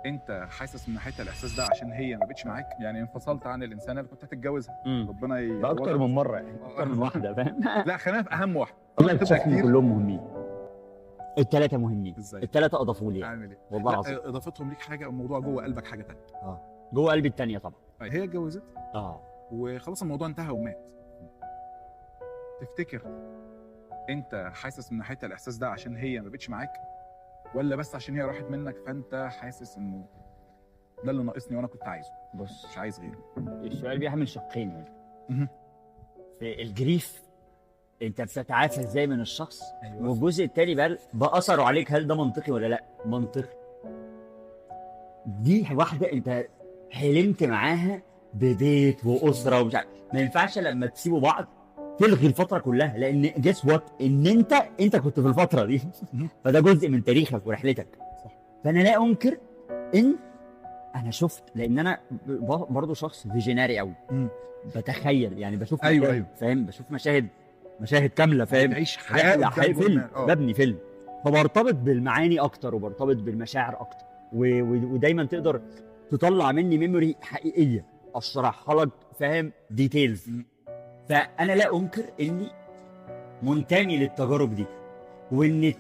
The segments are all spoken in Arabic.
انت حاسس من ناحيتها الاحساس ده عشان هي ما بقتش معاك، يعني انفصلت عن الانسانه اللي كنت هتتجوزها. ربنا ده اكتر يعوضك. من مره، يعني اكتر من واحده، فاهم؟ لا خلينا في اهم واحده. والله تبدا اكتشفت ان كتير. كلهم مهمين. الثلاثه مهمين، ازاي؟ الثلاثه اضافوا لي يعني. اعمل ايه؟ والله لا العظيم. اضافتهم ليك حاجه، الموضوع جوه قلبك حاجه ثانيه. جوه قلبي الثانيه طبعا. هي اتجوزت اه وخلاص الموضوع انتهى ومات. تفتكر انت حاسس من ناحيتها الاحساس ده عشان هي ما بقتش معاك، ولا بس عشان هي راحت منك فانت حاسس انه ده اللي ناقصني وانا كنت عايزه بص، مش عايز غيره؟ السؤال بيحمل شقين يعني. مهم. في الجريف انت بتتعافى ازاي من الشخص، أيوة. والجزء الثاني بقى باثره عليك، هل ده منطقي ولا لا؟ منطقي. دي واحده انت حلمت معاها ببيت واسره ومش عارف، ما ينفعش لما تسيبوا بعض تلغي الفتره كلها، لان جس وات ان انت كنت في الفتره دي فده جزء من تاريخك ورحلتك. صح. فانا لا انكر ان انا شفت، لان انا برضه شخص فيجيناري قوي. بتخيل يعني، بشوف أيوة، مشاهد، أيوة. فاهم؟ بشوف مشاهد كامله، فاهم؟ تعيش حياه قدام فيلم، جمال. ببني فيلم، فبرتبط بالمعاني اكتر وبرتبط بالمشاعر اكتر، ودايما تقدر تطلع مني ميموري حقيقيه اشرحها لك، فاهم؟ ديتيلز. فانا لا انكر اني منتمي للتجارب دي، وان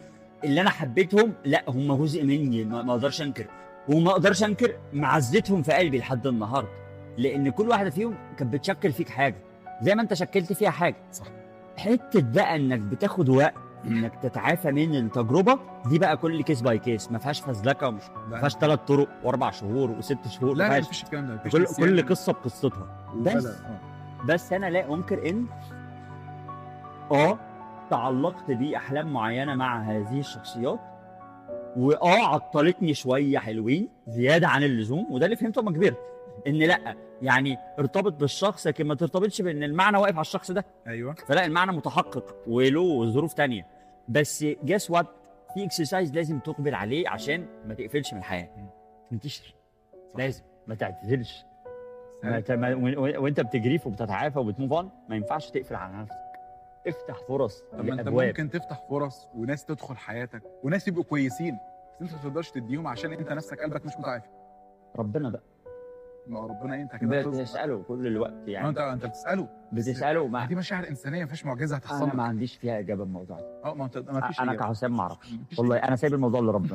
اللي انا حبيتهم لا هم جزء مني، ما اقدرش انكر، وما اقدرش انكر معزتهم في قلبي لحد النهارده، لان كل واحده فيهم كانت بتشكل فيك حاجه زي ما انت شكلت فيها حاجه. صح. حته بقى انك بتاخد وقت انك تتعافى من التجربه دي بقى، كل كيس باي كيس، ما فيهاش فزلكه، ما فيهاش 3 طرق و4 شهور و6 شهور، لا ما لا فيهاش. مفيش الكلام ده، مفيش كل نسيان قصه بقصتها. وبلا. بس انا لا انكر ان تعلقت باحلام معينه مع هذه الشخصيات، عطلتني شويه حلوين زياده عن اللزوم، وده اللي فهمته لما كبرت، ان لا يعني ارتبط بالشخص لكن ما ترتبطش بان المعنى واقف على الشخص ده. ايوه. فلا، المعنى متحقق وله ظروف تانية، بس جاس وات في اكسرسايز لازم تقبل عليه عشان ما تقفلش من الحياه، تنتشر. لازم ما تعتزلش، وانت بتجريف وبتتعافى وبتموف اون، ما ينفعش تقفل على نفسك، افتح فرص. طب ما انت ممكن تفتح فرص وناس تدخل حياتك وناس يبقوا كويسين، بس انت ما تقدرش تديهم عشان انت نفسك قلبك مش متعافي. ربنا بقى، ما ربنا انت كده بتساله كل الوقت يعني. انت بتساله دي مشاعر انسانيه، مفيش معجزه هتحصل. انا ما عنديش فيها اجابه الموضوع ده. ما فيش انا كحسام ما اعرفش والله، انا سايب الموضوع لربنا.